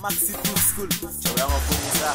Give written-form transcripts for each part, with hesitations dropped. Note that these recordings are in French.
Maxi Too School. Tu vas reconnaître ça.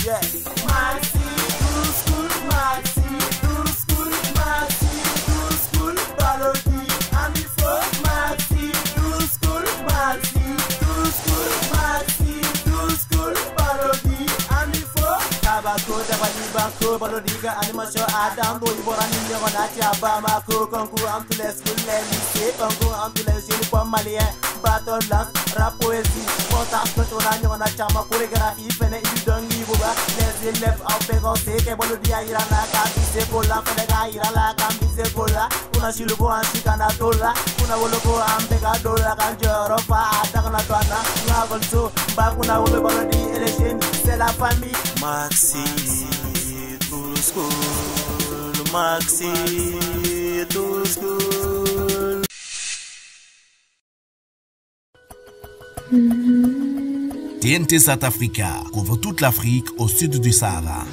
Yeah. Maxi Too School, Maxi Too School, Maxi Too School, parodie. Amifo, Maxi Too School, Maxi Too School, Maxi Too School, parodie. Amifo, Tabako, Tabani Bako, Parodiga, Animation, Adam, Boy, Borani, Leonati, Abamako, Concours, Ampules, les lycées, Concours, Ampules, Uniforme Malien, Battle Lance, Rap Poésie, Contact, Tournage, on a Chama, Chorégraphie, Fene, Idongi, Boba, les élèves en pégancé, Kebolodia, Irana, Kabise, Kola, Fenega, Irala, Kambise, Kola, Una Shilugo, Antikana, Tola, Una Wologo, Ambega, Dola, Kanjoro, Adana, Tuana, Navolso, Bakuna, Wolobodi, Election, c'est la famille. Maxi Too School, Maxi Too School. TNT South Africa couvre toute l'Afrique au sud du Sahara.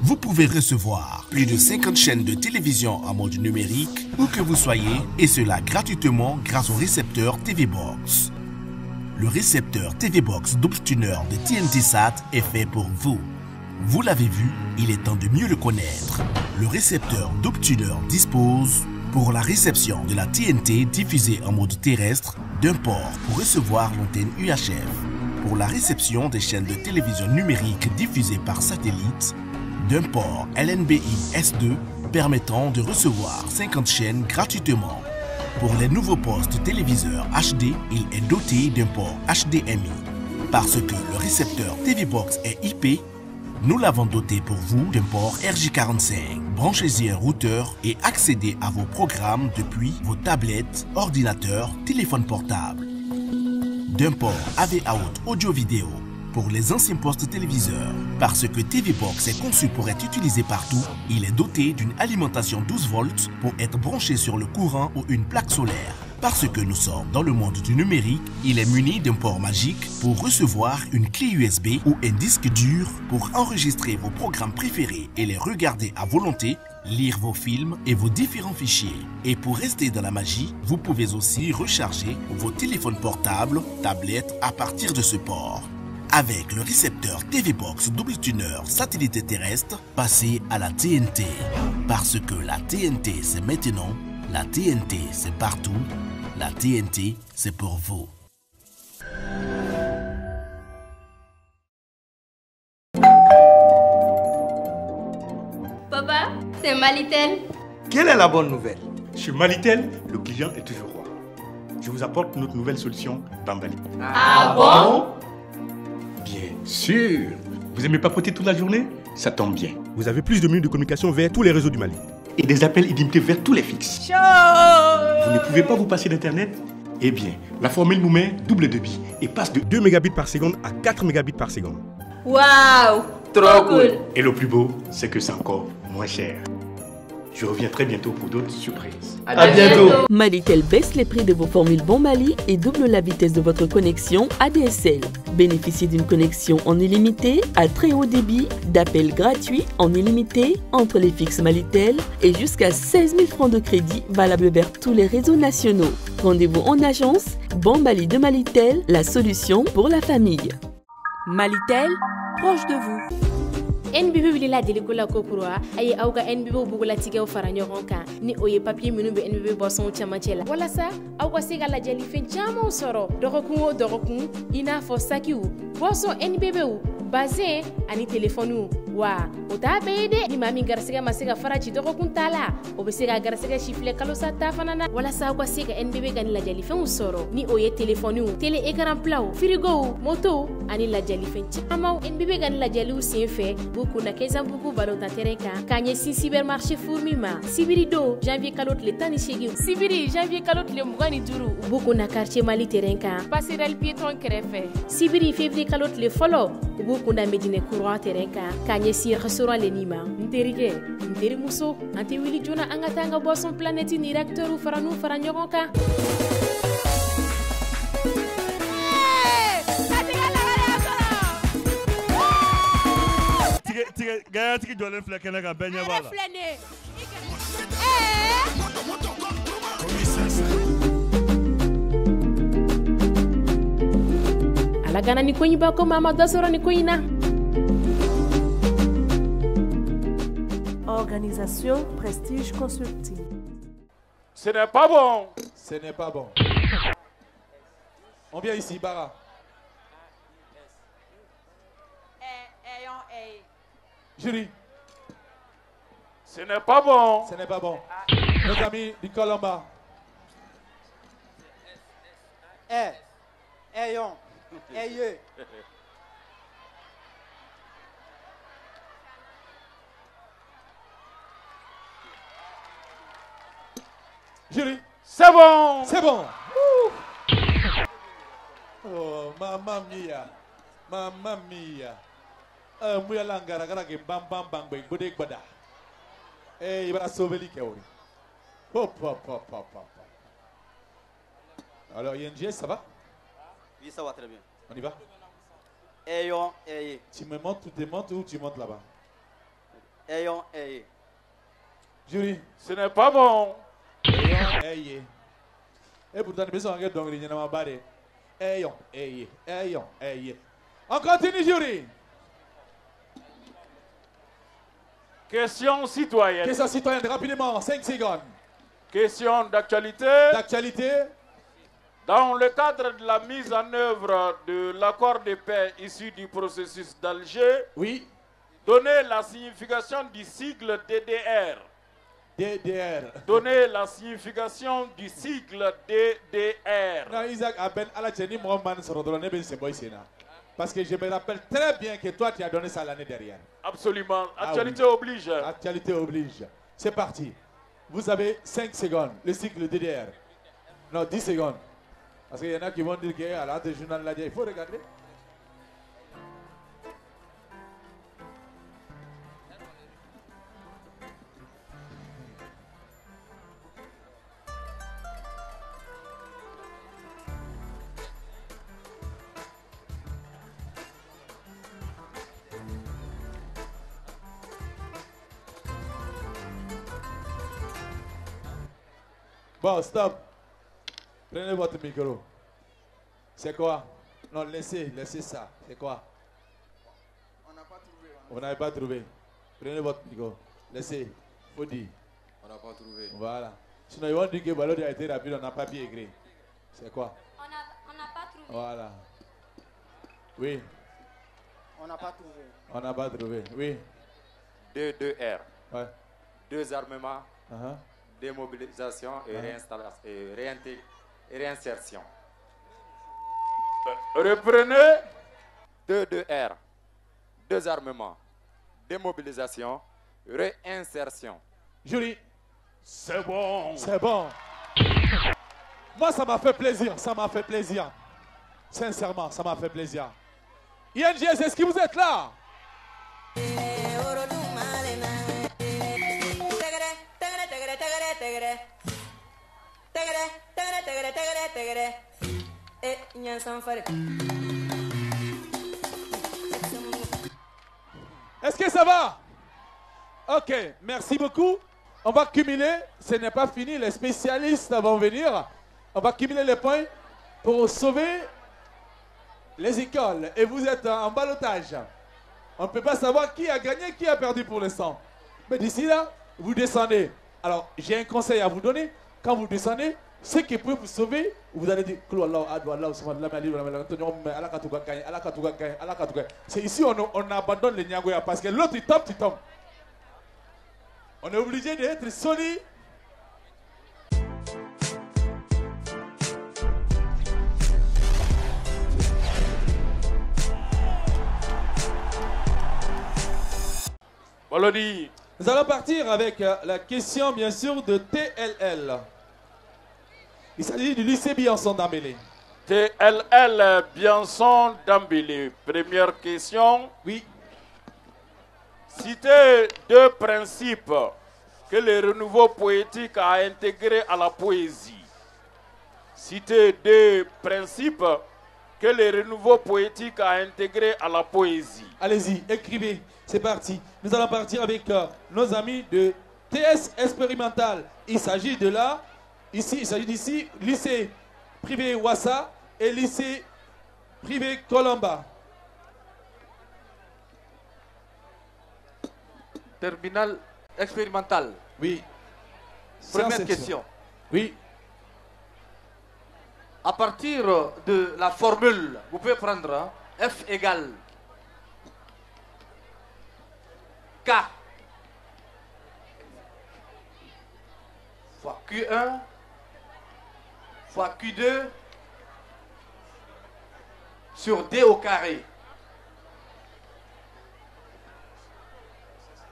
Vous pouvez recevoir plus de 50 chaînes de télévision en mode numérique où que vous soyez, et cela gratuitement grâce au récepteur TV Box. Le récepteur TV Box Double Tuner de TNT Sat est fait pour vous. Vous l'avez vu, il est temps de mieux le connaître. Le récepteur Double Tuner dispose, pour la réception de la TNT diffusée en mode terrestre, d'un port pour recevoir l'antenne UHF. Pour la réception des chaînes de télévision numérique diffusées par satellite, d'un port LNBI S2 permettant de recevoir 50 chaînes gratuitement. Pour les nouveaux postes téléviseurs HD, il est doté d'un port HDMI. Parce que le récepteur TV Box est IP, nous l'avons doté pour vous d'un port RJ45. Branchez-y un routeur et accédez à vos programmes depuis vos tablettes, ordinateurs, téléphones portables. D'un port AV Out audio-vidéo pour les anciens postes téléviseurs. Parce que TV Box est conçu pour être utilisé partout, il est doté d'une alimentation 12 volts pour être branché sur le courant ou une plaque solaire. Parce que nous sommes dans le monde du numérique, il est muni d'un port magique pour recevoir une clé USB ou un disque dur pour enregistrer vos programmes préférés et les regarder à volonté, lire vos films et vos différents fichiers. Et pour rester dans la magie, vous pouvez aussi recharger vos téléphones portables, tablettes à partir de ce port. Avec le récepteur TV Box Double Tuner satellite terrestre, passez à la TNT. Parce que la TNT c'est maintenant, la TNT c'est partout, la TNT c'est pour vous. Papa, c'est Malitel. Quelle est la bonne nouvelle? Chez Malitel, le client est toujours roi. Je vous apporte notre nouvelle solution d'emballage. Ah bon? Bien sûr. Vous aimez papoter toute la journée? Ça tombe bien. Vous avez plus de minutes de communication vers tous les réseaux du Mali. Et des appels illimités vers tous les fixes. Vous ne pouvez pas vous passer d'internet? Eh bien, la formule vous met double débit et passe de 2 mégabits par seconde à 4 mégabits par seconde. Waouh! Trop cool! Et le plus beau, c'est que c'est encore moins cher. Je reviens très bientôt pour d'autres surprises. À bientôt! Malitel baisse les prix de vos formules Bon Mali et double la vitesse de votre connexion ADSL. Bénéficiez d'une connexion en illimité à très haut débit, d'appels gratuits en illimité entre les fixes Malitel et jusqu'à 16 000 francs de crédit valable vers tous les réseaux nationaux. Rendez-vous en agence Bon Mali de Malitel, la solution pour la famille. Malitel, proche de vous. NBB wulila deliko la kokurwa ayi awga NBB bugula tigew fara ɲɔgɔn kan ni o ye papier minnu be NBB boisson cɛmancɛ la walasa aw ka se ka lajɛli fɛn camanw sɔrɔ dɔgɔkun o dɔgɔkun i n'a fɔ sakiw boisson NBBw bazin ani telefɔniw wa o t'a bɛɛ ye dɛ ni maa min garisɛgɛ ma se ka fara ci dɔgɔkun ta la o be se ka garisɛgɛ si filɛ kalosa ta fana na walasa aw ka se ka NBB ka ni lajɛli fɛnw sɔrɔ ni o ye telefɔniw tele écran plaw frigow motow ani lajɛli fɛn camanw NBB ka ni lajɛliw sen fɛ buku na Kezambugu balota terrain kan k'a ɲɛsin cybermarché fourmi ma sibiri don janvier kalo tile 18 sibiri janvier kalo tile 25 buku na quartier Mali terrain kan passerelle piéton kɛrɛfɛ sibiri février kalo tile fɔlɔ buku na Médine Courant terrain kan k'a ɲɛsin restaurant Leni ma n terikɛ n terimuso an tɛ wuli joona an ka taa an ka boisson planète ni réacteur fara n'u fara ɲɔgɔn kan. Gaya tigi jɔlen filɛ kɛnɛ kan bɛɛ ɲɛ b'a la. ala kana ni koyi ba ko mama dasoro ni koyi na. Organisation Prestige Consulting. Ce n'est pas bon. Ce n'est pas bon. On vient ici, Bara. Jury. Ce n'est pas bon. Ce n'est pas bon. Nos amis du Colomba. Jury. C'est bon. C'est bon. Oh, mamma mia. Mamma mia. Mouya langara gara ke bam bam bang bang bodek bada. Il va sauver les Kaori. Hop, hop, hop, hop, hop. Alors, ING, ça va? Oui, ça va très bien. On y va? Ayons, ayez. Tu me montes, tu te montes ou tu montes là-bas? Ayons, ayez. Jury. Ce n'est pas bon. Ayons, ayez. Et pourtant, nous sommes en train de ma barre. Ayons, ayez. Ayons, ayez. On continue, jury. Question citoyenne. Question citoyenne, rapidement, 5 secondes. Question d'actualité. D'actualité. Dans le cadre de la mise en œuvre de l'accord de paix issu du processus d'Alger, oui. Donnez la signification du sigle DDR. DDR. Donnez la signification du sigle DDR. Non, Isaac, Aben, Alacheni, Mohamed, Sorodolone, Ben Seboisena. Parce que je me rappelle très bien que toi, tu as donné ça l'année dernière. Absolument. Actualité oui. oblige. Actualité oblige. C'est parti. Vous avez 5 secondes. Le cycle DDR. Non, 10 secondes. Parce qu'il y en a qui vont dire qu'à la hâte journal, là, il faut regarder. Bon, stop. Prenez votre micro. C'est quoi? Non, laissez ça. C'est quoi? On n'a pas trouvé. Vous n'avez pas trouvé. Prenez votre micro. Laissez. Faut dire. On n'a pas trouvé. Voilà. Sinon, ils vont dire que Balodi a été rapide, on n'a pas bien écrit. C'est quoi? On n'a pas trouvé. Voilà. Oui. On n'a pas trouvé. On n'a pas trouvé. Oui. 2R. Ouais. 2 armements. Démobilisation et réinsertion. Reprenez. 2R. 2 armements. Démobilisation, réinsertion. Jury. C'est bon. C'est bon. Moi, ça m'a fait plaisir. Ça m'a fait plaisir. Sincèrement, ça m'a fait plaisir. INGS, est-ce que vous êtes là? Est-ce que ça va? Ok, merci beaucoup. On va cumuler, ce n'est pas fini, les spécialistes vont venir. On va cumuler les points pour sauver les écoles. Et vous êtes en ballottage. On ne peut pas savoir qui a gagné, qui a perdu pour l'instant. Mais d'ici là, vous descendez. Alors, j'ai un conseil à vous donner. Quand vous descendez, ce qui peut vous sauver, vous allez dire c'est ici on abandonne les Niagoya parce que l'autre il tombe, tu tombes. On est obligé d'être solide. Balodi. Nous allons partir avec la question bien sûr de TLL. Il s'agit du lycée Biançon d'Ambélé. TLL Biançon d'Ambélé. Première question. Oui. Citez 2 principes que le renouveau poétique a intégrés à la poésie. Citez 2 principes que le renouveau poétique a intégrés à la poésie. Allez-y, écrivez. C'est parti. Nous allons partir avec nos amis de TS Expérimental. Il s'agit de là. Ici, il s'agit d'ici, lycée privé Ouassa et lycée Privé Colomba. Terminal expérimental. Oui. Première question. Oui. À partir de la formule, vous pouvez prendre hein, F égale K fois Q1 fois Q2 sur D au carré.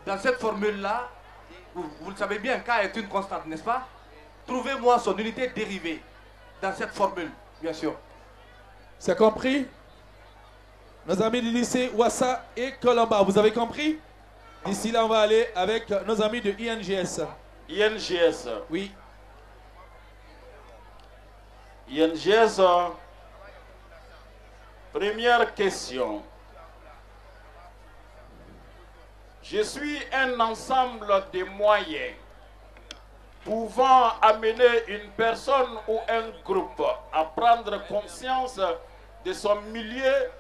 Dans cette formule-là, vous le savez bien, K est une constante, n'est-ce pas? Trouvez-moi son unité dérivée dans cette formule, bien sûr. C'est compris? Nos amis du lycée Ouassa et Colomba, vous avez compris? D'ici là, on va aller avec nos amis de INGS. INGS. Oui. INGS. Première question. Je suis un ensemble de moyens pouvant amener une personne ou un groupe à prendre conscience de son milieu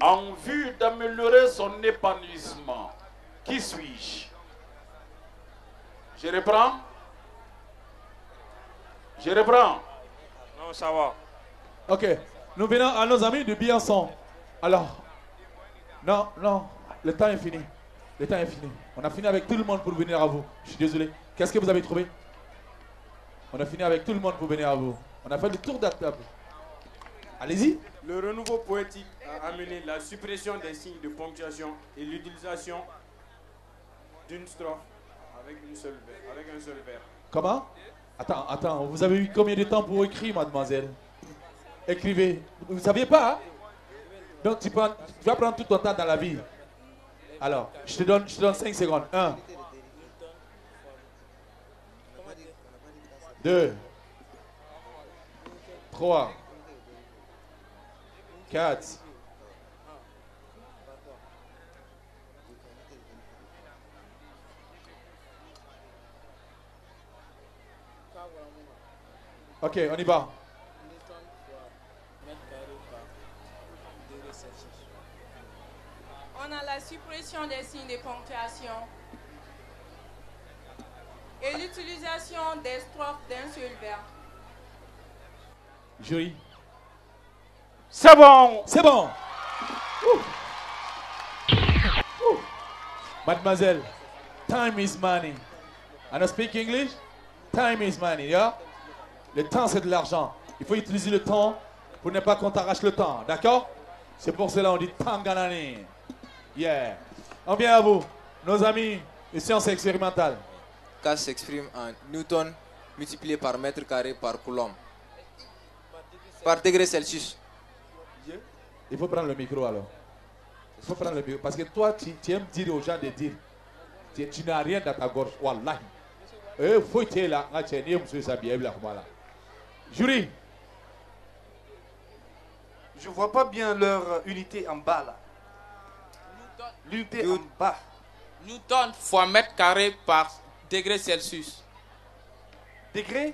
en vue d'améliorer son épanouissement. Qui suis-je? Je reprends. Je reprends. Non, ça va. Ok. Nous venons à nos amis de Biançon. Alors. Non, non. Le temps est fini. Le temps est fini. On a fini avec tout le monde pour venir à vous. Je suis désolé. Qu'est-ce que vous avez trouvé? On a fini avec tout le monde pour venir à vous. On a fait le tour de la table. Allez-y. Le renouveau poétique a amené la suppression des signes de ponctuation et l'utilisation d'une strophe avec un seul vers. Comment? Attends. Vous avez eu combien de temps pour écrire, mademoiselle? Écrivez. Vous ne saviez pas, hein? Donc tu vas prendre tout ton temps dans la vie. Alors, je te donne 5 secondes. 1. 2. 3. 4. Ok, on y va. On a la suppression des signes de ponctuation et l'utilisation des strophes d'un seul vers. Jury. C'est bon. C'est bon. Mademoiselle, time is money. I don't speak English? Time is money, yeah? Le temps, c'est de l'argent. Il faut utiliser le temps pour ne pas qu'on t'arrache le temps, d'accord? C'est pour cela qu'on dit Tanganani. Yeah. On vient à vous, nos amis de sciences expérimentales. K s'exprime en Newton multiplié par mètre carré par coulomb. Par degré Celsius. Il faut prendre le micro alors. Il faut prendre le micro. Parce que toi, tu aimes dire aux gens de dire. Tu n'as rien dans ta gorge. Wallahi. Il faut que tu es là. Jury. Je vois pas bien leur unité en bas là. L'unité en bas. Newton fois mètre carré par degré Celsius. Degré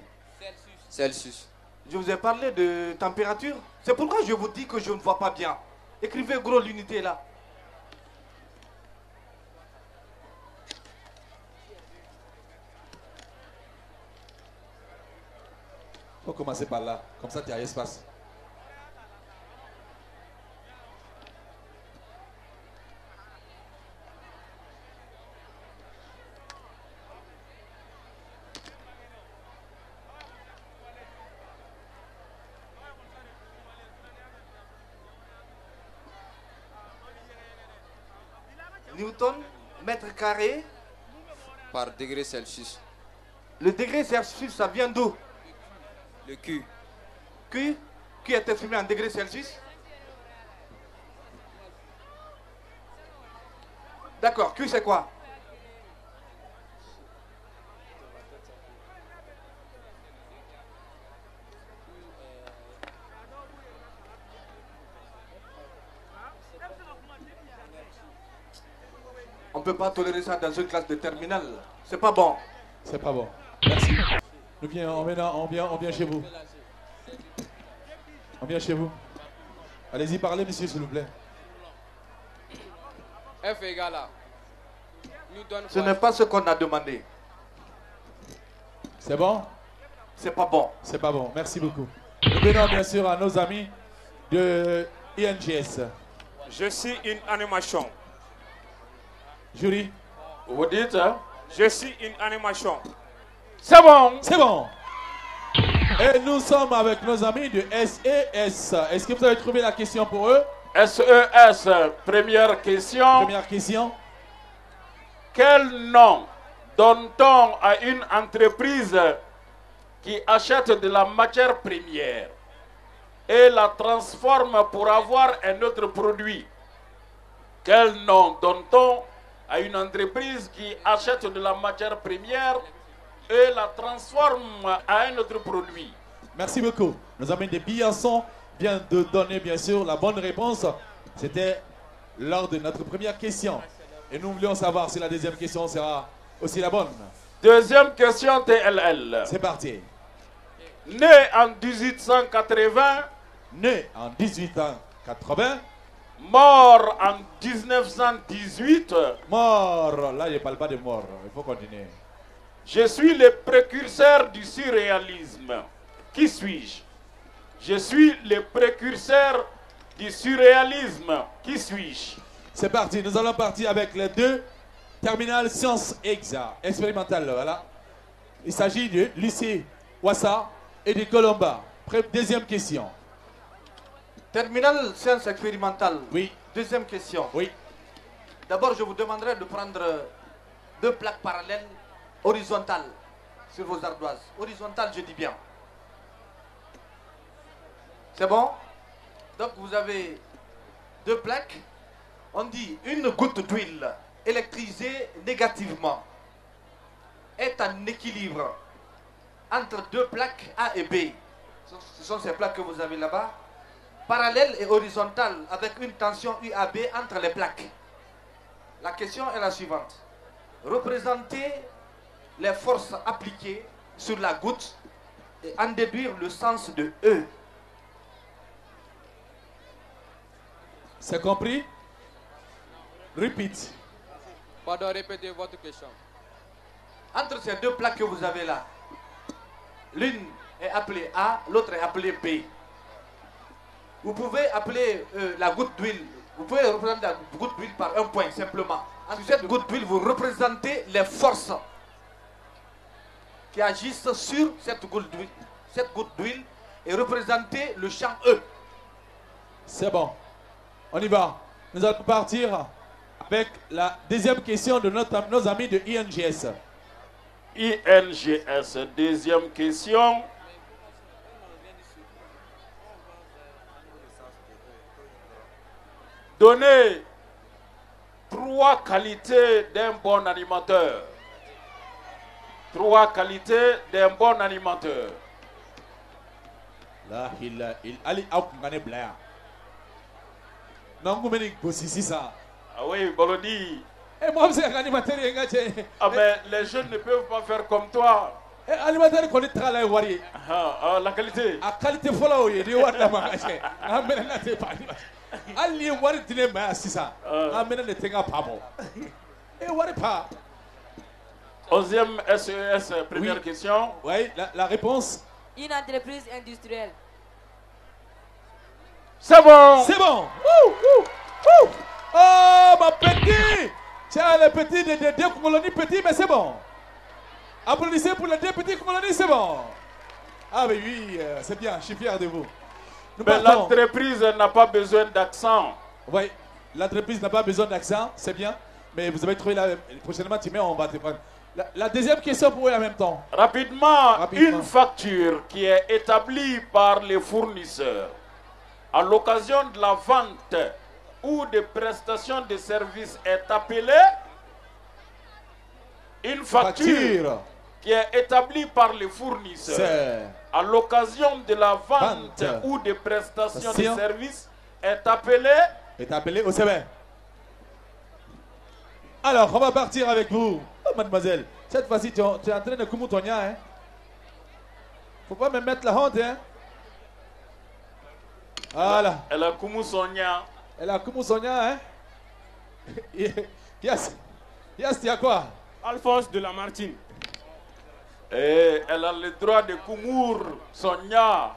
Celsius. Je vous ai parlé de température. C'est pourquoi je vous dis que je ne vois pas bien. Écrivez gros l'unité là. Il faut commencer par là. Comme ça, tu as espace. Newton, mètre carré. Par degré Celsius. Le degré Celsius, ça vient d'où? Le Q. Q est exprimé en degré Celsius. D'accord, Q c'est quoi? On ne peut pas tolérer ça dans une classe de terminale. C'est pas bon. C'est pas bon. Merci. On vient chez vous. On vient chez vous. Allez-y, parlez, monsieur, s'il vous plaît. F égale A. Newton Ce n'est pas ce qu'on a demandé. C'est bon? C'est pas bon. C'est pas bon. Merci beaucoup. Nous venons bien sûr à nos amis de INGS. Je suis une animation. Jury. Vous dites, hein? Je suis une animation. C'est bon. C'est bon. Et nous sommes avec nos amis de SES. Est-ce que vous avez trouvé la question pour eux? SES, première question. Première question. Quel nom donne-t-on à une entreprise qui achète de la matière première et la transforme pour avoir un autre produit? Quel nom donne-t-on à une entreprise qui achète de la matière première et la transforme à un autre produit? Merci beaucoup. Nos amis de Biançon viennent de donner bien sûr la bonne réponse. C'était lors de notre première question. Et nous voulions savoir si la deuxième question sera aussi la bonne. Deuxième question TLL. C'est parti. Né en 1880. Né en 1880. Mort en 1918. Mort. Là, je ne parle pas de mort. Il faut continuer. Je suis le précurseur du surréalisme. Qui suis-je? Je suis le précurseur du surréalisme. Qui suis-je? C'est parti. Nous allons partir avec les deux terminales sciences expérimentales. Voilà. Il s'agit du lycée Ouassa et du Colomba. Deuxième question. Terminal sciences expérimentales. Oui. Deuxième question. Oui. D'abord, je vous demanderai de prendre deux plaques parallèles horizontales sur vos ardoises. Horizontales, je dis bien. C'est bon? Donc, vous avez deux plaques. On dit une goutte d'huile électrisée négativement est en équilibre entre deux plaques A et B. Ce sont ces plaques que vous avez là-bas. Parallèle et horizontale avec une tension UAB entre les plaques. La question est la suivante. Représentez les forces appliquées sur la goutte et en déduire le sens de E. C'est compris? Repeat. Pardon, répétez votre question. Entre ces deux plaques que vous avez là, l'une est appelée A, l'autre est appelée B. Vous pouvez appeler la goutte d'huile, vous pouvez représenter la goutte d'huile par un point simplement. Entre cette goutte d'huile, vous représentez les forces qui agissent sur cette goutte d'huile. Cette goutte d'huile est représentée le champ E. C'est bon. On y va. Nous allons partir avec la deuxième question de nos amis de INGS. INGS, deuxième question. Donnez 3 qualités d'un bon animateur. 3 qualités d'un bon animateur. Là, il allait à Blair. Non, vous m'avez dit ça. Ah oui, Bolodi. Et moi, vous êtes animateur. Ah, mais les jeunes ne peuvent pas faire comme toi. Animateur, qu'on est travaillé, wari. La qualité. La qualité, il faut la ouïe. Il faut la ouïe. Ali wari dine ma sisa amena ne tenga pamo et wari pas. 11e SES, première question. Oui, la réponse. Une entreprise industrielle. C'est bon. C'est bon. Oh, ma petite. Tiens, le petit de deux colonies petit, mais c'est bon. Applaudissez pour les deux petits colonies, c'est bon. Ah oui, c'est bien, je suis fier de vous. L'entreprise n'a pas besoin d'accent. Oui, l'entreprise n'a pas besoin d'accent, c'est bien. Mais vous avez trouvé prochainement, on va te prendre. La deuxième question pour vous en même temps. Rapidement, une facture qui est établie par les fournisseurs à l'occasion de la vente ou de prestation de services est appelée une facture qui est établie par les fournisseurs à l'occasion de la vente ou de prestation de services est appelée au CB. Alors, on va partir avec vous. Oh, mademoiselle, cette fois-ci, tu es en train de Kumoutonia, hein? Faut pas me mettre la honte, hein? Voilà. Elle a Kumu Sonia. Elle a Kumu Sonia, hein? Yes, il y a quoi? Alphonse de Lamartine. Et elle a le droit de Koumour Sonia.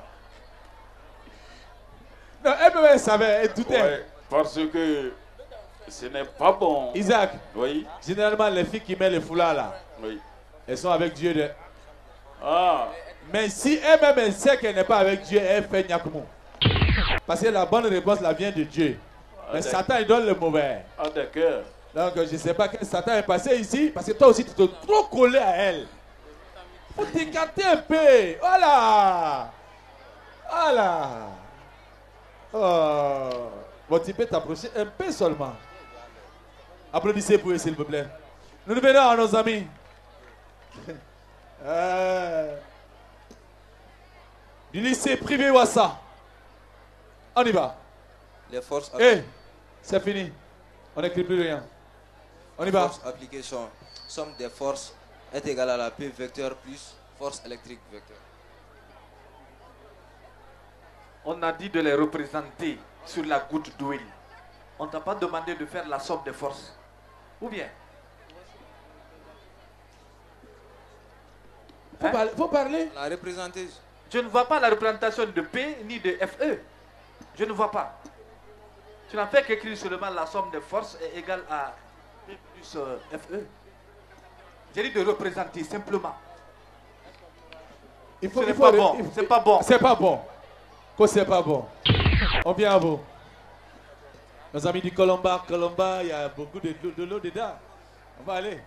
Non, elle savait, elle doutait. Ouais, parce que ce n'est pas bon. Isaac, oui. Généralement, les filles qui mettent les foulards là, oui. Elles sont avec Dieu. Ah. Mais si elle-même elle sait qu'elle n'est pas avec Dieu, elle fait Nyakumu. Parce que la bonne réponse la vient de Dieu. Mais Satan, il donne le mauvais. Ah, d'accord. Donc, je ne sais pas quel Satan est passé ici, parce que toi aussi, tu t'es trop collé à elle. Faut t'écarter un peu. Voilà. Voilà. Oh. Bon, tu peux t'approcher un peu seulement. Applaudissez pour eux, s'il vous plaît. Nous venons à nos amis. Du lycée privé Ouassa. On y va. Les forces c'est fini. On n'écrit plus rien. On y va. Force application. Somme des forces est égale à la P vecteur plus force électrique vecteur. On a dit de les représenter sur la goutte d'huile. On t'a pas demandé de faire la somme des forces. Ou bien? Faut parler. La représenter. Je ne vois pas la représentation de P ni de FE. Je ne vois pas. Tu n'as fait qu'écrire seulement la somme des forces est égale à P plus FE. J'ai dit de représenter simplement. Il faut, c'est pas bon. C'est pas bon. C'est pas bon. Quoi, c'est pas bon. On vient à vous. Nos amis du Colomba, il y a beaucoup de l'eau dedans. On va aller.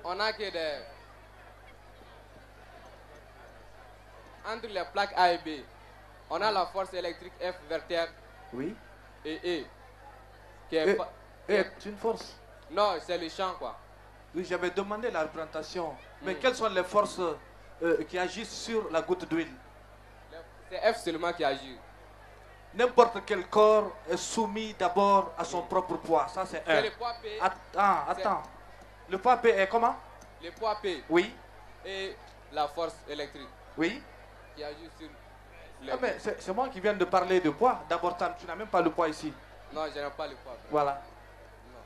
On a que des... Entre les plaques A et B, on a la force électrique F vecteur. Oui. Et E. Qui est est une force. Non, c'est le champ quoi. Oui, j'avais demandé la représentation. Mais quelles sont les forces qui agissent sur la goutte d'huile? C'est F seulement qui agit. N'importe quel corps est soumis d'abord à son propre poids. Ça, c'est C'est un. le poids P. Attends. Le poids P est comment? Le poids P. Oui. Et la force électrique. Oui. Qui agit sur les... Mais c'est moi qui viens de parler de poids. D'abord, tu n'as même pas le poids ici. Non, je n'ai pas le poids. Voilà. Non.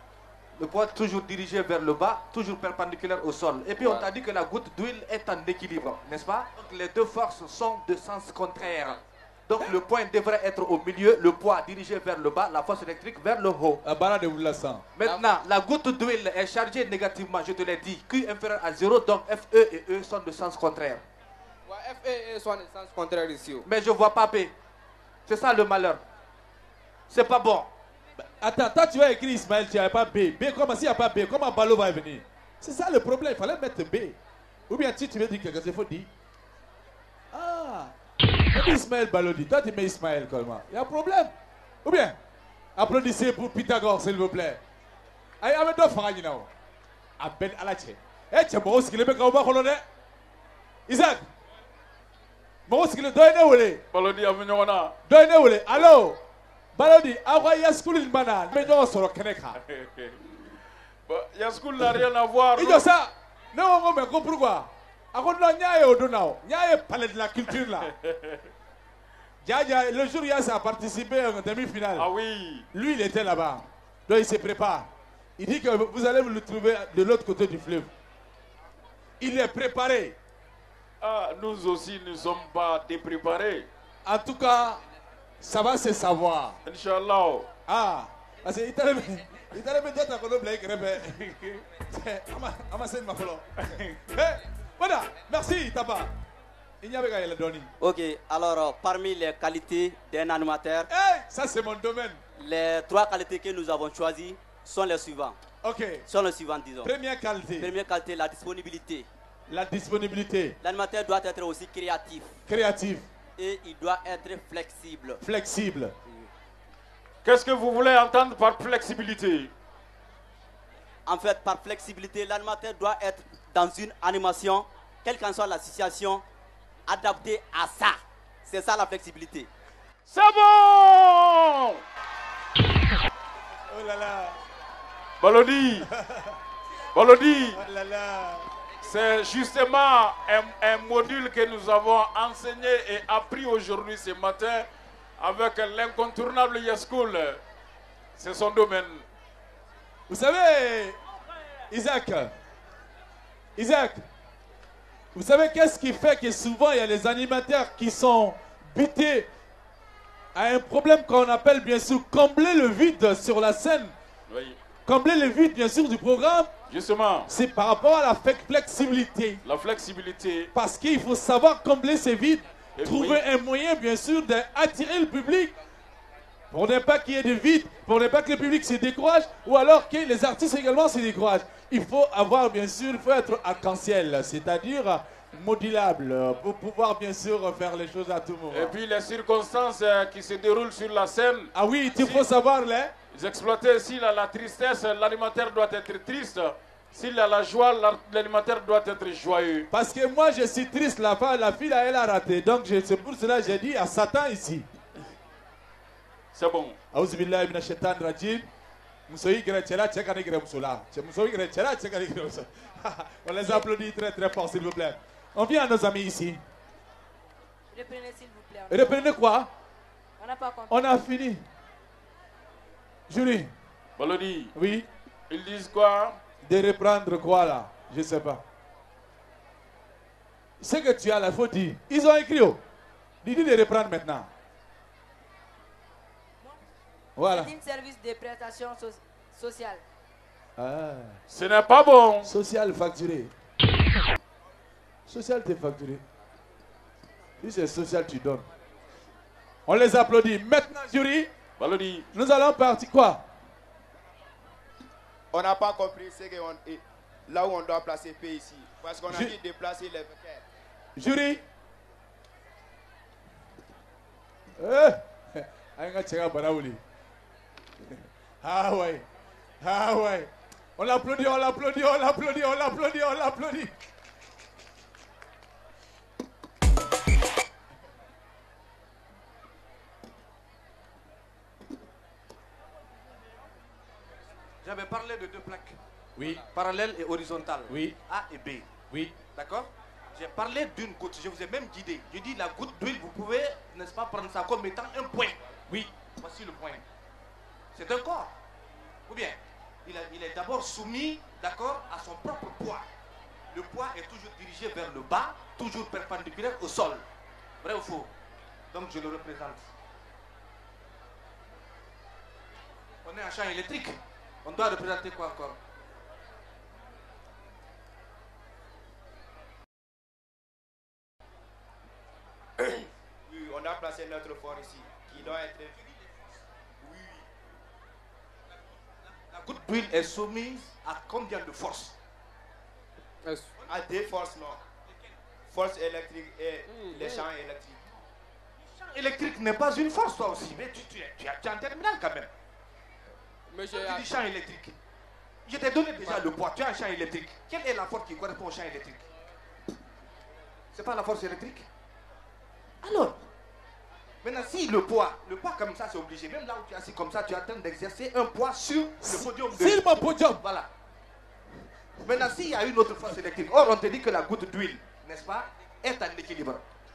Le poids toujours dirigé vers le bas, toujours perpendiculaire au sol. Et puis on t'a dit que la goutte d'huile est en équilibre, n'est-ce pas? Donc les deux forces sont de sens contraire. Donc le point devrait être au milieu, le poids dirigé vers le bas, la force électrique vers le haut. Maintenant, la goutte d'huile est chargée négativement, je te l'ai dit. Q inférieur à 0, donc FE et E sont de sens contraire. F et E sont de sens contraire ici. Mais je ne vois pas P. C'est ça le malheur. C'est pas bon. Attends, toi tu as écrit Ismaël, tu n'avais pas B. B, comment s'il n'y a pas B, comment Balo va venir? C'est ça le problème, il fallait mettre B. Ou bien si tu veux dire quelque chose, il faut dire. Ah, Ismaël Balodi, toi tu mets Ismaël comment? Il y a un problème. Ou bien, applaudissez pour Pythagore, s'il vous plaît. Aïe, avec deux frères, you know. Aben Alache. Eh, tu es bon, ce qu'il est bien comme colonel. Isaac. Bon, ce qu'il est donné où les? Balodi a venu on a. Donné où les? Allô? Balodi, awa Yaskoul il mana, mais non sur le Keneka. Yaskoul n'a rien à voir. Il dit ça. Non, on me comprend pourquoi. Avant de n'y au donao, n'y a parlé de la culture là. Le jour où il a participé en demi-finale. Ah oui. Lui, il était là-bas. Donc il se prépare. Il dit que vous allez le trouver de l'autre côté du fleuve. Il est préparé. Ah, nous aussi ne sommes pas dépréparés. En tout cas, ça va se savoir. Inch'Allah. Ah, parce que il t'a remis d'autres à Blake. Voilà, merci Taba. Ok, alors parmi les qualités d'un animateur, ça c'est mon domaine. Les 3 qualités que nous avons choisies sont les suivantes. Ok. Sont les suivantes, disons. Première qualité. Première qualité, la disponibilité. La disponibilité. L'animateur doit être aussi créatif. Créatif. Et il doit être flexible. Flexible. Qu'est-ce que vous voulez entendre par flexibilité? En fait, par flexibilité, l'animateur doit être dans une animation, quelle qu'en soit la situation, adaptée à ça. C'est ça la flexibilité. C'est bon! Oh là là! Balodi! Balodi! Oh là là! C'est justement un module que nous avons enseigné et appris aujourd'hui ce matin avec l'incontournable Yaskoul. C'est son domaine. Vous savez, Isaac, vous savez qu'est-ce qui fait que souvent il y a les animateurs qui sont butés à un problème qu'on appelle bien sûr combler le vide sur la scène. Oui. Combler le vide bien sûr du programme. Justement. C'est par rapport à la flexibilité. La flexibilité. Parce qu'il faut savoir combler ces vides. Et trouver un moyen bien sûr d'attirer le public. Pour ne pas qu'il y ait de vide, pour ne pas que le public se décourage, ou alors que les artistes également se découragent. Il faut avoir bien sûr, il faut être arc-en-ciel, c'est-à-dire modulable, pour pouvoir bien sûr faire les choses à tout moment. Et puis les circonstances qui se déroulent sur la scène. Ah oui, il faut savoir là. Ils exploitaient, s'il a la tristesse, l'animateur doit être triste. S'il a la joie, l'animateur doit être joyeux. Parce que moi je suis triste, la fille là, elle a raté. Donc c'est pour cela que j'ai dit à Satan ici. C'est bon. On les applaudit très très fort s'il vous plaît. On vient à nos amis ici. Reprenez s'il vous plaît. Reprenez quoi? On n'a pas compris. On a fini. Julie. Balodi. Oui. Ils disent quoi? De reprendre quoi là? Je ne sais pas. Ce que tu as là, il faut dire. Ils ont écrit. Dis de reprendre maintenant. Voilà. C'est un service de prestation sociale. Ah. Ce n'est pas bon. Social facturé. Social t'es facturé. Si c'est social, tu donnes. On les applaudit. Maintenant, jury. Balodi. Nous allons partir quoi? On n'a pas compris là où on doit placer P ici. Parce qu'on a dit déplacer les verres. Jury. Ah ouais. Ah ouais. On l'applaudit, on l'applaudit, on l'applaudit, on l'applaudit, on l'applaudit. J'avais parlé de deux plaques. Oui. Parallèles et horizontales. Oui. A et B. Oui. D'accord? J'ai parlé d'une goutte. Je vous ai même guidé. Je dis la goutte d'huile, vous pouvez, n'est-ce pas, prendre ça comme étant un point. Oui. Voici le point. C'est un corps. Ou bien, il est d'abord soumis, d'accord, à son propre poids. Le poids est toujours dirigé vers le bas, toujours perpendiculaire au sol. Vrai ou faux? Donc je le représente. On est en champ électrique. On doit représenter quoi encore? Oui, on a placé notre fort ici, qui doit être... Oui. La goutte d'huile est soumise à combien de forces? À des forces, non. Force électrique et les champs électriques. Le champ électrique n'est pas une force, toi aussi. Mais tu es en terminale quand même. Monsieur, tu dis champ électrique. Je t'ai donné déjà le poids. Tu as un champ électrique. Quelle est la force qui correspond au champ électrique? C'est pas la force électrique? Alors, maintenant, si le poids comme ça, c'est obligé. Même là où tu es assis comme ça, tu es en train d'exercer un poids sur le podium. Sur mon podium. Voilà. Maintenant, s'il y a une autre force électrique, or on te dit que la goutte d'huile, n'est-ce pas, est en équilibre.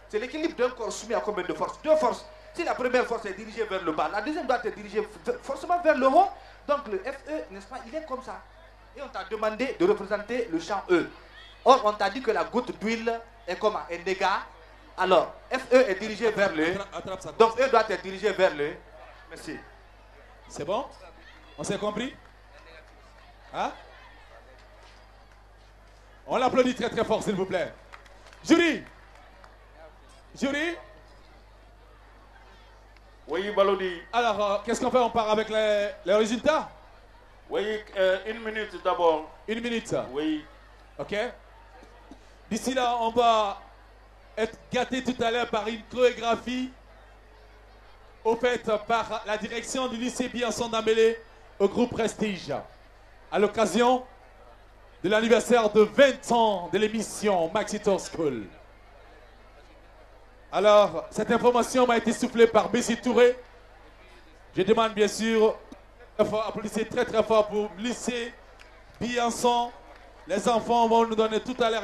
C'est l'équilibre d'un corps soumis à combien de forces? Deux forces. Si la première force est dirigée vers le bas, la deuxième doit être dirigée forcément vers le haut. Donc le FE, n'est-ce pas, il est comme ça. Et on t'a demandé de représenter le champ E. Or, on t'a dit que la goutte d'huile est comment? Est négat. Alors, FE est dirigé vers le... Donc E doit être dirigé vers le... Merci. C'est bon? On s'est compris? Hein? On l'applaudit très très fort, s'il vous plaît. Jury. Jury. Oui, Balodi. Alors, qu'est-ce qu'on fait? On part avec les résultats? Oui, une minute d'abord. Une minute? Oui. Ok. D'ici là, on va être gâté tout à l'heure par une chorégraphie offerte par la direction du lycée Biançon d'Ambélé au groupe Prestige. À l'occasion de l'anniversaire de 20 ans de l'émission Maxi Tour School. Alors, cette information m'a été soufflée par Bessie Touré. Je demande bien sûr, applaudissez très très fort pour lycée Biançon Les enfants vont nous donner tout à l'heure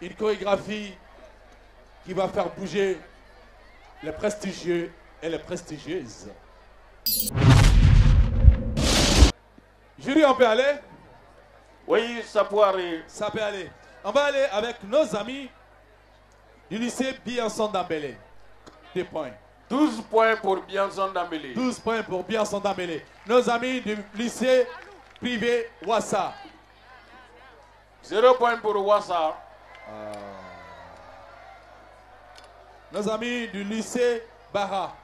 une chorégraphie qui va faire bouger les prestigieux et les prestigieuses. Jury, on peut aller? Oui, ça peut aller. Ça peut aller. On va aller avec nos amis du lycée Bianson d'Ambélé. 2 points. 12 points pour Bianson d'Ambélé. 12 points pour Bianson d'Ambélé. Nos amis du lycée privé Wassa. 0 points pour Wassa. Nos amis du lycée Bara.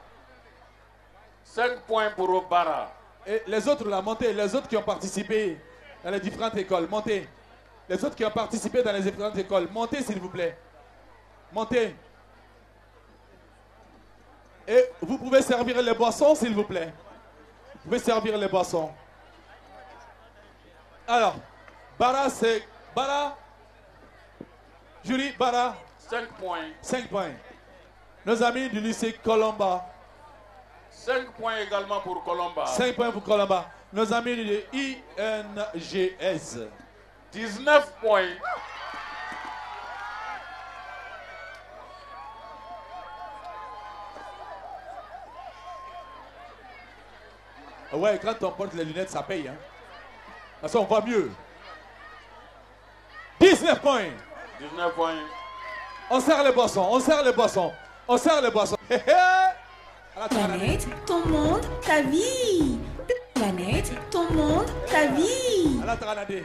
5 points pour Bara. Et les autres là, montez. Les autres qui ont participé dans les différentes écoles, montez. Les autres qui ont participé dans les différentes écoles, montez s'il vous plaît. Montez. Et vous pouvez servir les boissons s'il vous plaît. Vous pouvez servir les boissons. Alors, Bara c'est... Bara. Jury, Bara. 5 points. 5 points. Nos amis du lycée Colomba. 5 points également pour Colomba. 5 points pour Colomba. Nos amis du INGS. 19 points. Ouais, quand on porte les lunettes, ça paye. Hein. Parce qu'on voit mieux. 19 points. 19 points. On serre les boissons, on serre les boissons. On serre les boissons. Planète, ton monde, ta vie. Planète, ton monde, ta vie. À la tranade.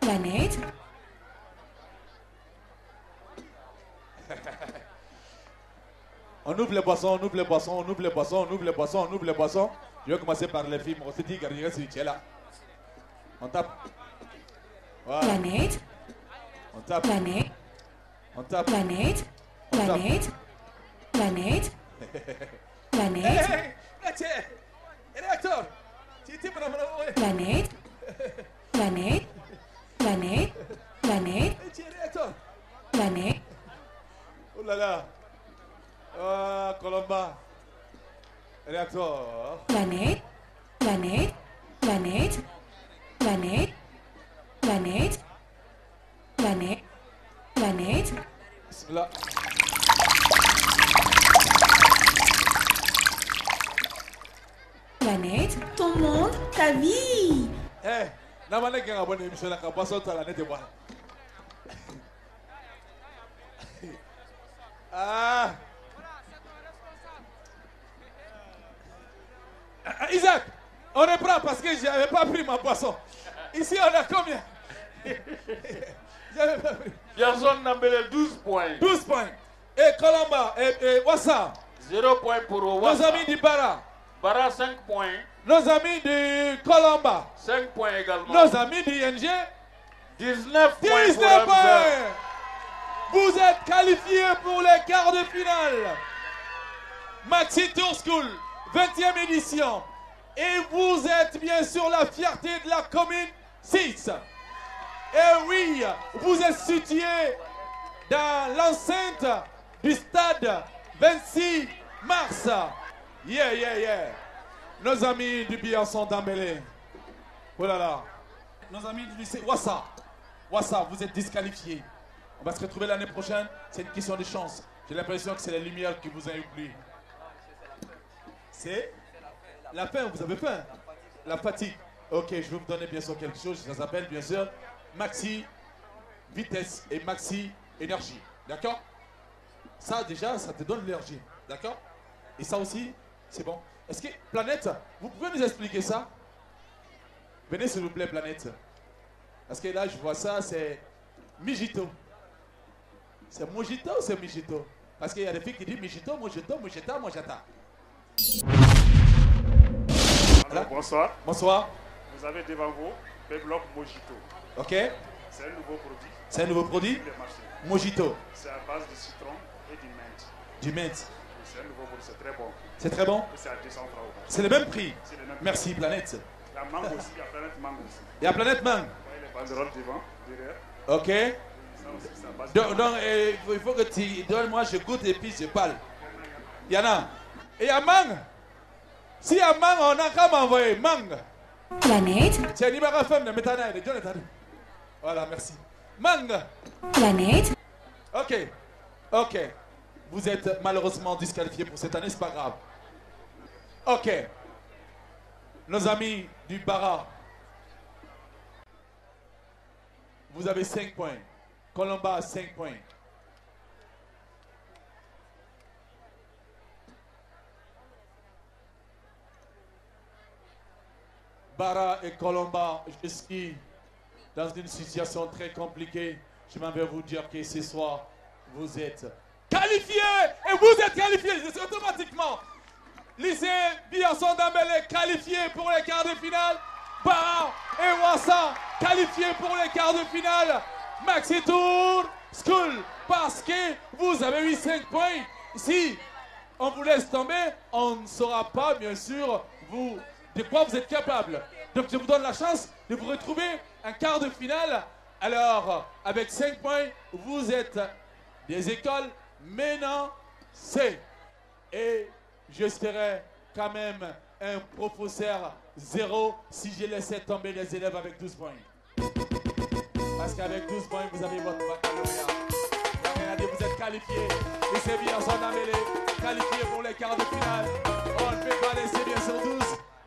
Planète. On ouvre les boissons, on ouvre les boissons, on ouvre les boissons, on ouvre les boissons, on ouvre les boissons. Je vais commencer par les films. On se dit, regardez celui qui est là. On tape. Voilà. Planète. On tape. Planète. On tape. Planète. Planète. Planète. Planète. Réacteur. Planète. Planète. Planète. Planète. Planète. Oh là là. Oh, Colomba. Réacteur. Planète. Planète. Planète. Planète. Planète. Planète. Planète. Bismillah. Planète, ton monde, ta vie. Eh, n'avez pas bonne émission là, quand on la net et voilà. Ah. Isaac, on reprend parce que j'avais pas pris ma boisson. Ici, on a combien? J'avais pas pris. Bianson d'Ambélé, 12 points. 12 points. Et Colomba, et Wassa. 0 points pour Wassa. Nos amis du Bara. Bara, 5 points. Nos amis du Colomba. 5 points également. Nos amis du ING. 19 points. 19 points. Vous êtes qualifiés pour les quarts de finale. Maxi Tour School, 20e édition. Et vous êtes bien sûr la fierté de la commune 6. Et oui, vous êtes situé dans l'enceinte du stade 26 mars. Yeah, yeah, yeah. Nos amis du Bianson d'Ambélé. Oh là là. Nos amis du lycée Wassa. Wassa, vous êtes disqualifiés. On va se retrouver l'année prochaine. C'est une question de chance. J'ai l'impression que c'est la lumière qui vous a oublié. C'est la faim, vous avez faim. La fatigue. Ok, je vais vous donner bien sûr quelque chose. Ça s'appelle bien sûr Maxi Vitesse et Maxi Énergie. D'accord? Ça déjà, ça te donne l'énergie. D'accord? Et ça aussi, c'est bon. Est-ce que, Planète, vous pouvez nous expliquer ça? Venez s'il vous plaît, Planète. Parce que là, je vois ça, c'est Mijito. C'est Mojito ou c'est Mijito? Parce qu'il y a des filles qui disent Mijito, Mojito, Mojita, Mojata. Alors, bonsoir. Bonsoir. Vous avez devant vous le bloc Mojito. Ok. C'est un nouveau produit. C'est un nouveau produit? Mojito. C'est à base de citron et du mint. Du mint. C'est un nouveau produit, c'est très bon. C'est très bon? C'est à 200 francs. C'est le même prix? C'est le même prix. Merci, Planète. La mangue aussi, il y a Planète Mangue aussi. Il y a Planète Mangue? Oui, les banderoles devant, derrière. Ok. Ça aussi, c'est à base de Donc il faut que tu donnes, moi je goûte et puis je parle. Il y en a. Et il y a Mang. Si y a Mang, on a qu'à m'envoyer Mang. Planète. C'est un numéro FM de Metana et de Jonathan. Voilà, merci. Mang. Planète. Ok. Ok. Vous êtes malheureusement disqualifiés pour cette année, c'est pas grave. Ok. Nos amis du Bara. Vous avez 5 points. Colomba a 5 points. Bara et Colomba, je suis dans une situation très compliquée. Je m'en vais vous dire que ce soir, vous êtes qualifiés. Et vous êtes qualifiés automatiquement. Lycée Biasson Dambélé qualifié pour les quarts de finale. Bara et Wassa qualifiés pour les quarts de finale. Maxi Tour School, parce que vous avez eu 5 points. Si on vous laisse tomber, on ne saura pas, bien sûr, vous de quoi vous êtes capable. Donc je vous donne la chance de vous retrouver en quart de finale. Alors, avec 5 points, vous êtes des écoles menacées. Et j'espérais quand même un professeur 0 si je laissais tomber les élèves avec 12 points. Parce qu'avec 12 points, vous avez votre baccalauréat. Vous êtes qualifiés. Et c'est bien son amélé. Qualifiés pour les quarts de finale. On ne peut pas laisser bien sûr 12.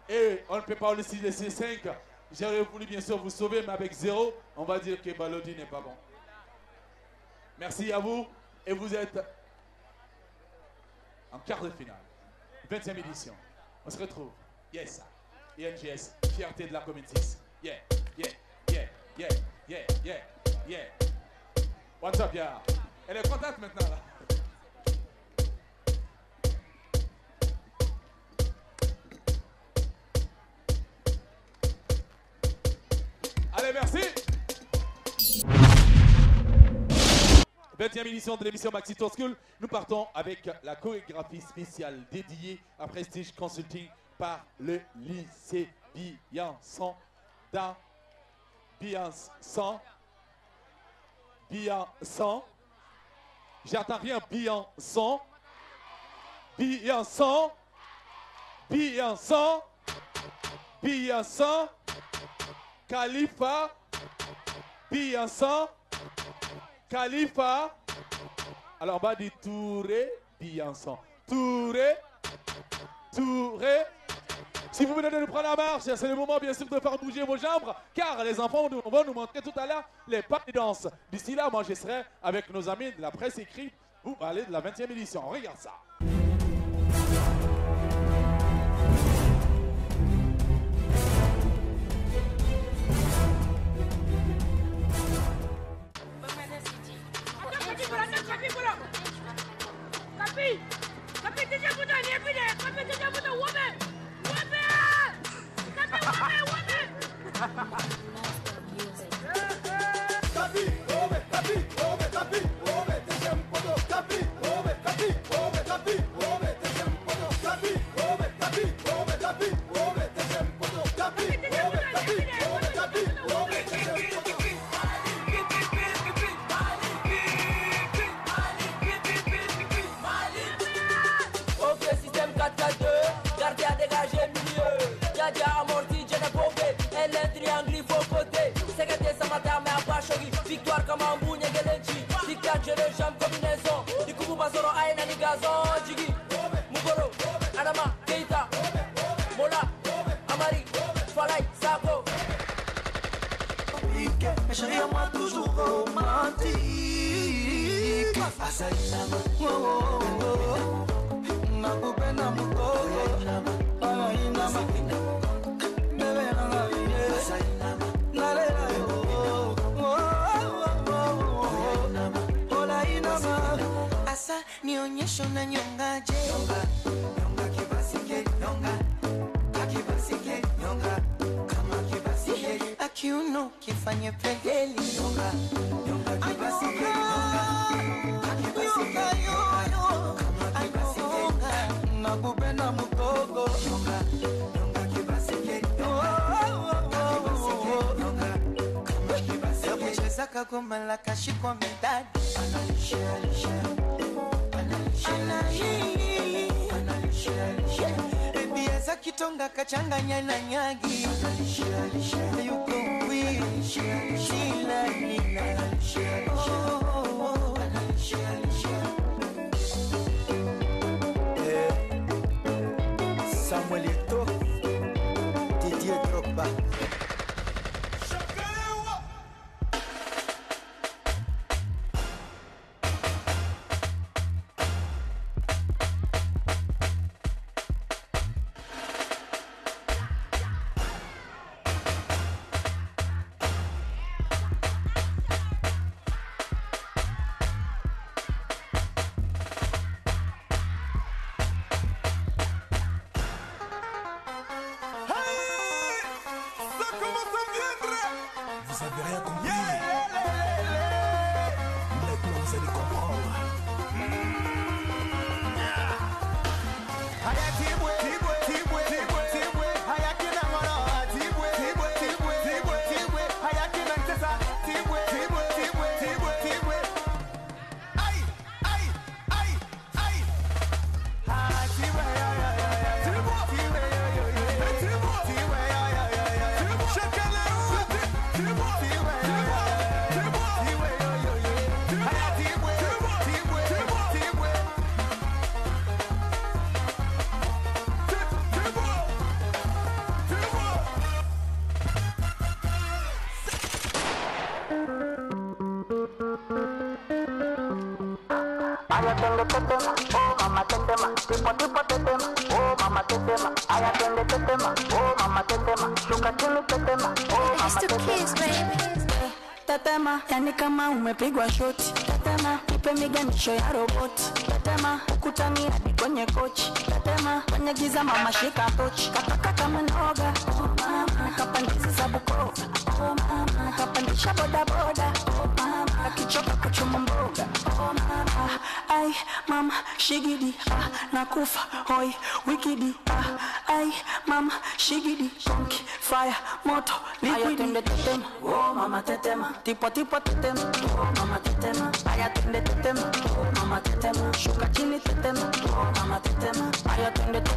Et on ne peut pas aussi laisser 5. J'aurais voulu bien sûr vous sauver, mais avec 0, on va dire que Balodi n'est pas bon. Merci à vous. Et vous êtes en quart de finale. 20e édition. On se retrouve. Yes. INGS. Fierté de la commune 6. Yeah, yeah, yeah, yeah, yeah, yeah, yeah. What's up, yeah? Elle est contente maintenant, là. Allez, merci. 20e édition de l'émission Maxi Tour School. Nous partons avec la chorégraphie spéciale dédiée à Prestige Consulting par le lycée Biasson dans Biasson. J'entends rien. Biasson. Khalifa. Khalifa. Alors on va dire Touré, Biasson. Touré. Si vous venez de nous prendre la marche, c'est le moment bien sûr de faire bouger vos jambes, car les enfants vont nous montrer tout à l'heure les pas de danse. D'ici là, moi je serai avec nos amis de la presse écrite pour parler de la 20e édition. Regarde ça. Victoire comme un bout, Nyegelenchi. Tic-tac, j'ai les jambes comme une maison. Du coup, vous passez à Aïna Nigazon. Jiggy, Mugoro, Adama, Keita, Mola, Amari, Falay, Sako. Mais chérie, à moi toujours romantique. Nionyesho na nyongaje nyonga kibasike nyonga kakibasike nyonga kama kibasike akiuno kifanye pegeli nyonga kibasike nyonga kakibasike kama kibasike nakupenda mtogo nyonga kibasike nyonga kama kibasike kucheza kagoma la kashikwa midadi analisha Katonga kachanganya na nyagi yuko mwi shila nina Samuel Eto'o, Didier Drogba. Tetema, yani kama umepigwa shoti. Tetema, ipe miganisho ya roboti. Tetema, ukutani hadi kwenye kochi. Tetema, kwenye giza mama shika tochi. Kataka kama noga, oh mama. Kapandizi za Bukoba, oh mama. Kapandisha boda boda, oh mama. Akichoka kuchuma mboga, oh mama. Ai, mama, shigidi, nakufa, hoi, wikidi, ai, mama, shigidi, konki, fire, moto, liquidi. Aya tetema, oh mama tetema, tipo tetema, oh mama tetema. Aya tetema, oh mama tetema. Shuka chini tetema, oh mama tetema. Aya tetema,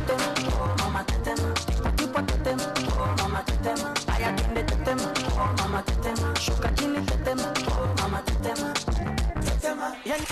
oh mama tetema. Tipo tetema, oh mama tetema. Aya tetema, oh mama tetema. Shuka chini tetema, oh mama tetema. Tetema, yani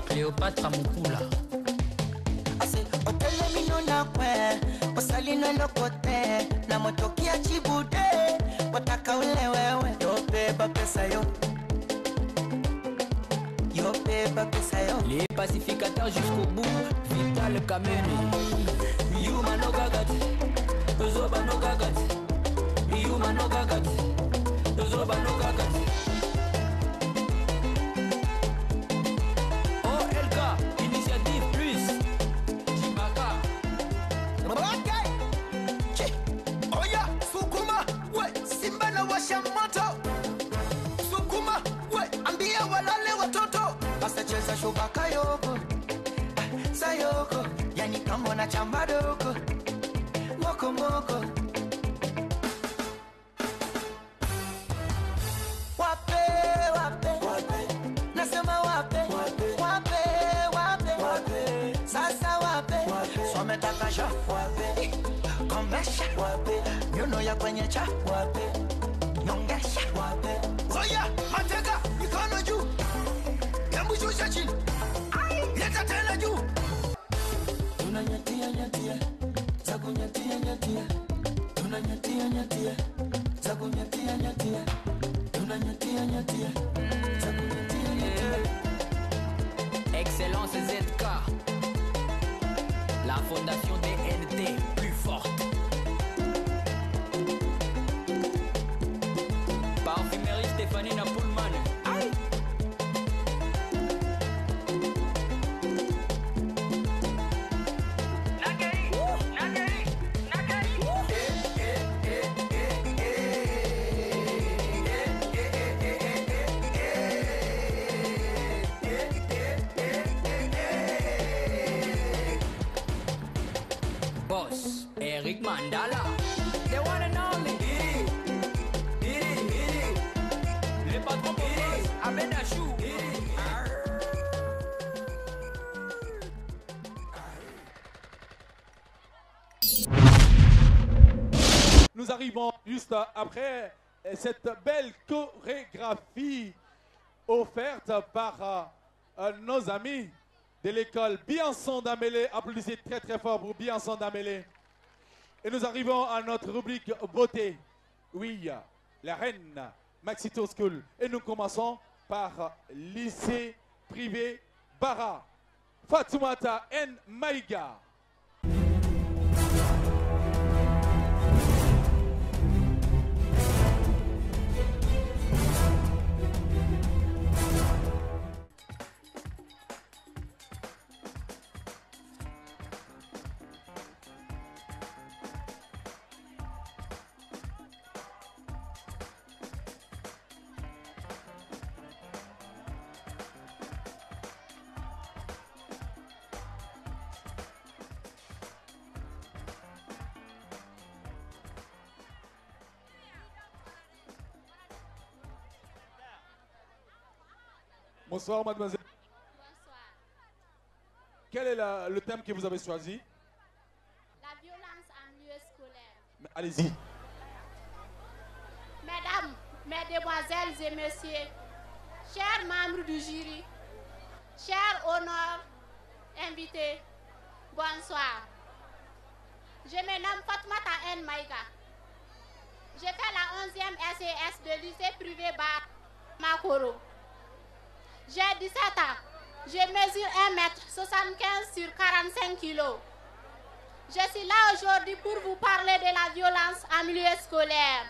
Cleopatra Mukula. Ase otele minona kwe, osalino lokote, na motokia chibude, wataka ule wewe. Yo beba pesa yo, yo beba pesa yo. Les pacificateurs jusqu'au bout, Vital Kameni. Yuma no gagati, Zoba no gagati. Yuma no gagati, Zoba no gagati. Cheza shubaka yoko, sayoko, yani kama na chamba doko. moko. Wape, wape, wape. Nasema wape, wape, wape, wape, wape. Sasa wape, wape. Sometaka sha, wape. Kombesha, wape. Nyuno ya kwenye cha, wape. Nyongesha, wape. Oya, mateka, mikono juu. Hebu shusha chini. Leta tena juu. Tunanyatia nyatia, zakunyatia nyatia. Tunanyatia nyatia, zakunyatia nyatia. Tunanyatia nyatia, zakunyatia nyatia. Excellence ZK, la fondation DNT plus forte. Parfumerie Stéphanie Napoulman. Aïe. Boss, Eric Mandala, the one and only. Le patron boss, Ahmed Achou. Nous arrivons juste après cette belle chorégraphie offerte par nos amis de l'école Biançon d'Amélé. Applaudissez très très fort pour Biançon d'Amélé. Et nous arrivons à notre rubrique beauté. Oui, la reine Maxito School. Et nous commençons par lycée privé Bara. Fatoumata N. Maïga. Bonsoir, mademoiselle. Bonsoir. Quel est le thème que vous avez choisi? La violence en milieu scolaire. Allez-y. Mesdames, mesdemoiselles et messieurs, chers membres du jury, chers honneurs invités, bonsoir. Je me nomme Fatoumata N. Maïga. J'ai fait la 11e SES de lycée privé Bar Makoro. J'ai 17 ans. Je mesure 1m75 sur 45 kg. Je suis là aujourd'hui pour vous parler de la violence en milieu scolaire.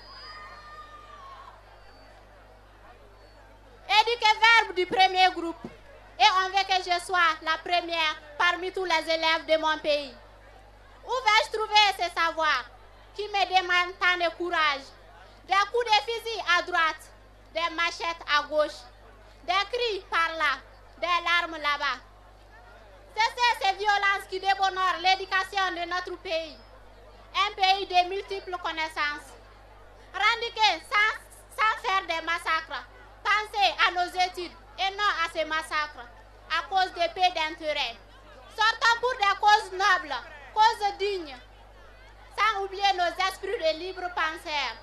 Éduquer verbe du premier groupe. Et on veut que je sois la première parmi tous les élèves de mon pays. Où vais-je trouver ce savoir qui me demande tant de courage? Des coups de fusil à droite, des machettes à gauche, des cris par là, des larmes là-bas. C'est ces violences qui débonnorent l'éducation de notre pays. Un pays de multiples connaissances. Rendez-vous sans faire des massacres. Pensez à nos études et non à ces massacres à cause des pays d'intérêt. Sortons pour des causes nobles, causes dignes, sans oublier nos esprits de libres penseurs.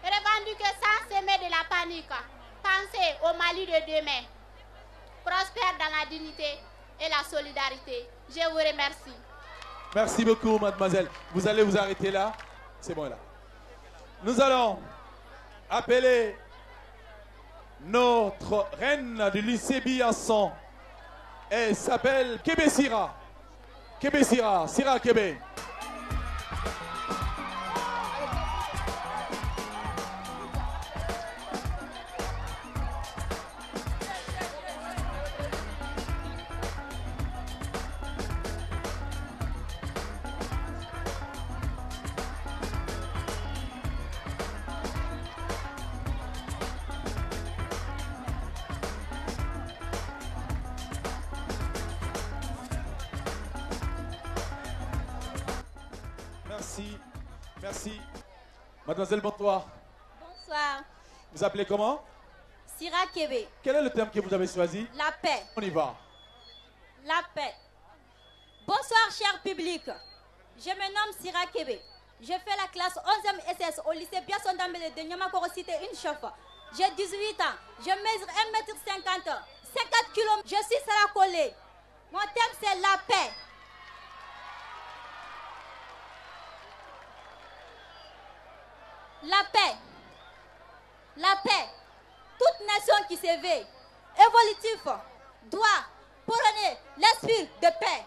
Revendiquer sans semer de la panique. Pensez au Mali de demain. Prospère dans la dignité et la solidarité. Je vous remercie. Merci beaucoup, mademoiselle. Vous allez vous arrêter là. C'est bon, là. Nous allons appeler notre reine du lycée Biançon. Elle s'appelle Kébé Sira. Kébé Sira. Sira Kébé. Merci Merci. Mademoiselle, bonsoir. Bonsoir. Vous appelez comment? Sira Kébé. Quel est le thème que vous avez choisi? La paix. On y va. La paix. Bonsoir, cher public. Je me nomme Sira Kébé. Je fais la classe 11e SS au lycée Biasson Dambélé de Niamakoro Cité une chauffe. J'ai 18 ans. Je mesure 1,50 m, 50 kg. Je suis Sarah Collé. Mon thème, c'est la paix. La paix. La paix. Toute nation qui s'éveille, évolutif, doit prôner l'esprit de paix.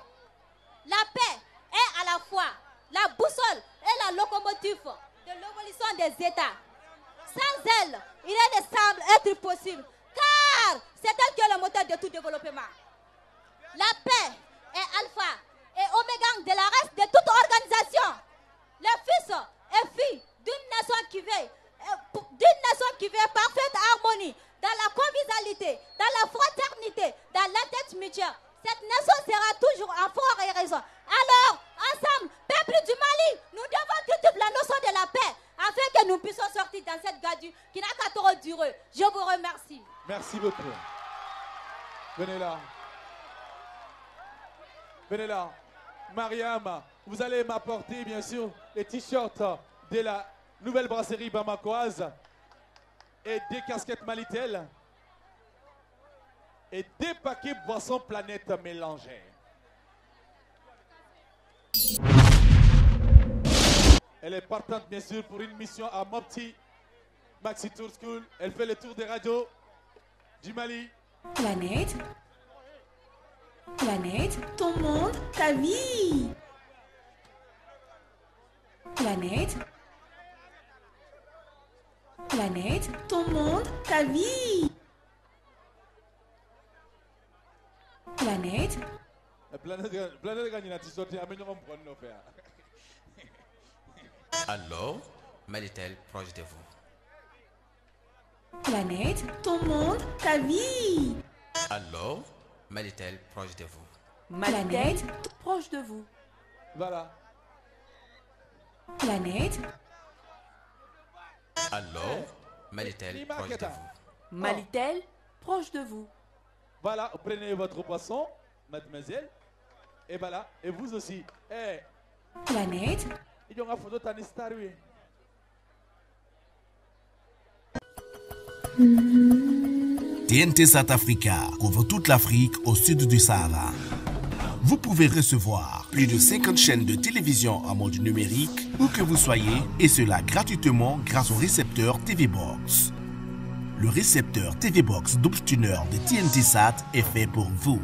La paix est à la fois la boussole et la locomotive de l'évolution des États. Sans elle, il ne semble être possible, car c'est elle qui est le moteur de tout développement. La paix est alpha et oméga de la reste de toute organisation. Les fils et filles d'une nation qui veut parfaite harmonie, dans la convivialité, dans la fraternité, dans l'entente mutuelle. Cette nation sera toujours en force et raison. Alors, ensemble, peuple du Mali, nous devons cultiver la notion de la paix afin que nous puissions sortir dans cette gadue qui n'a qu'à trop durer. Je vous remercie. Merci beaucoup. Venez là. Venez là. Mariam, vous allez m'apporter bien sûr les t-shirts de la nouvelle brasserie bamakoise et des casquettes Malitel et des paquets boissons Planète mélangées. Elle est partante bien sûr pour une mission à Mopti Maxi Tour School. Elle fait le tour des radios du Mali. Planète. Planète, ton monde, ta vie. Planète. Planète, ton monde, ta vie. Planète. Planète gagne la t-shirt et amène prendre nos faire. Alors, Malitel proche de vous. Planète, ton monde, ta vie. Alors, Malitel proche de vous. Planète, proche de vous. Voilà. Planète. Alors, Malitel proche de vous. Malitel, proche de vous. Voilà, prenez votre poisson, mademoiselle. Et voilà, et vous aussi. Eh. Planète. Il y a une photo de star, oui. TNT South Africa couvre toute l'Afrique au sud du Sahara. Vous pouvez recevoir plus de 50 chaînes de télévision en mode numérique où que vous soyez, et cela gratuitement grâce au récepteur TV Box. Le récepteur TV Box double tuner de TNT Sat est fait pour vous.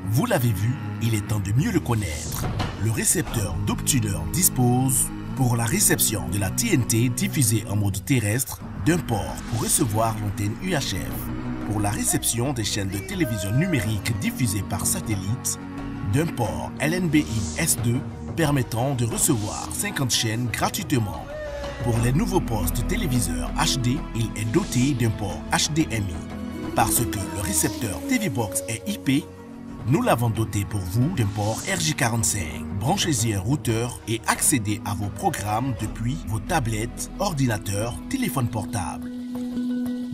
Vous l'avez vu, il est temps de mieux le connaître. Le récepteur double tuner dispose pour la réception de la TNT diffusée en mode terrestre d'un port pour recevoir l'antenne UHF. Pour la réception des chaînes de télévision numérique diffusées par satellite, d'un port LNBI S2 permettant de recevoir 50 chaînes gratuitement. Pour les nouveaux postes téléviseurs HD, il est doté d'un port HDMI. Parce que le récepteur TV Box est IP, nous l'avons doté pour vous d'un port RJ45. Branchez-y un routeur et accédez à vos programmes depuis vos tablettes, ordinateurs, téléphones portables.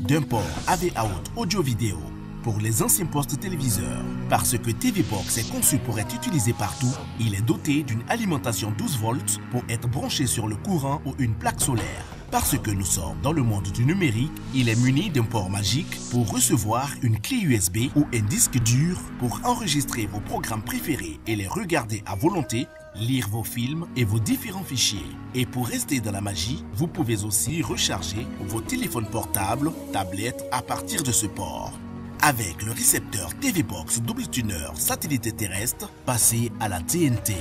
D'un port AV Out audio-vidéo pour les anciens postes téléviseurs. Parce que TV Box est conçu pour être utilisé partout, il est doté d'une alimentation 12 volts pour être branché sur le courant ou une plaque solaire. Parce que nous sommes dans le monde du numérique, il est muni d'un port magique pour recevoir une clé USB ou un disque dur pour enregistrer vos programmes préférés et les regarder à volonté, lire vos films et vos différents fichiers. Et pour rester dans la magie, vous pouvez aussi recharger vos téléphones portables, tablettes à partir de ce port. Avec le récepteur TV Box double tuner satellite terrestre, passez à la TNT.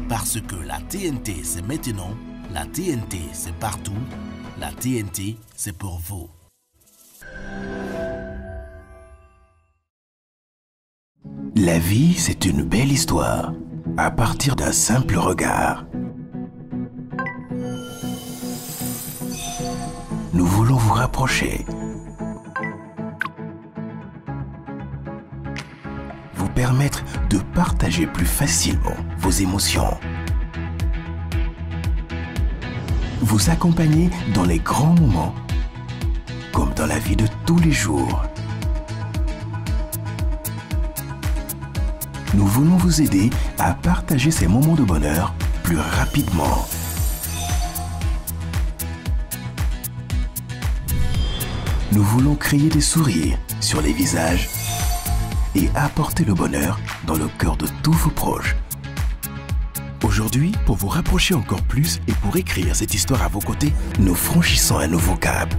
Parce que la TNT c'est maintenant, la TNT c'est partout, la TNT c'est pour vous. La vie c'est une belle histoire, à partir d'un simple regard. Nous voulons vous rapprocher, vous permettre de partager plus facilement vos émotions. vous accompagner dans les grands moments, comme dans la vie de tous les jours. Nous voulons vous aider à partager ces moments de bonheur plus rapidement. Nous voulons créer des sourires sur les visages et apporter le bonheur dans le cœur de tous vos proches. Aujourd'hui, pour vous rapprocher encore plus et pour écrire cette histoire à vos côtés, nous franchissons un nouveau cap.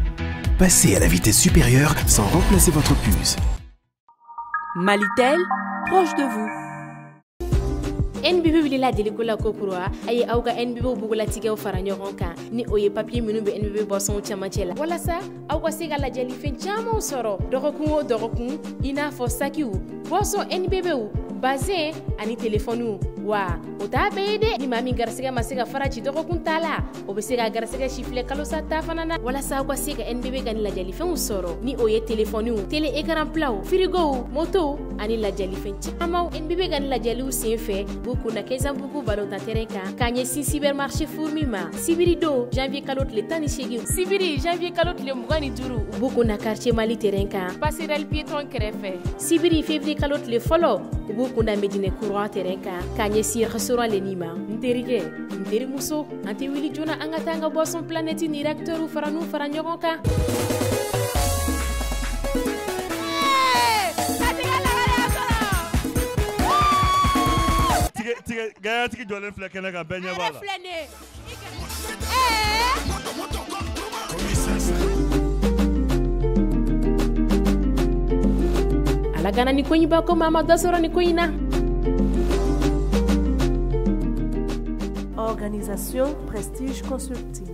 Passez à la vitesse supérieure sans remplacer votre puce. Malitel, proche de vous. NBB wili la deli ko la ko kurwa ay awga NBB bugula tigew fara ñogon kan ni oye papier minu be NBB boson chamachela wala sa awga siga la jeli fen chamo soro dorokun ina fo sakiu boson NBB u basé ani téléphone wa o ta beede ni mami garsiga masiga farachi dorokun tala o be siga garsiga chifle kalosa ta fanana wala sa awga siga NBB gani la jeli fen soro ni oye téléphone u télé écran plat frigo moto ani la jeli fen chamo NBB gani la jeli u senfe beaucoup na kezan beaucoup balo ta tereka kanye si cybermarché fourmima sibiri do janvier kalot le tani shegi sibiri janvier kalot le mugani duru beaucoup na quartier mali terenka passerelle piéton krefe sibiri février kalot le folo beaucoup na medine courant terenka kanye si restaurant le nima nterige nteri muso ante wili jona angatanga boisson planète ni recteur ou faranu faranyoka gaya tigi jɔlen filɛ kɛnɛ kan bɛɛ ɲɛ b'a la ala gana ni koyi ba ko mama dosoro ni koyi na. Organisation Prestige Consulting.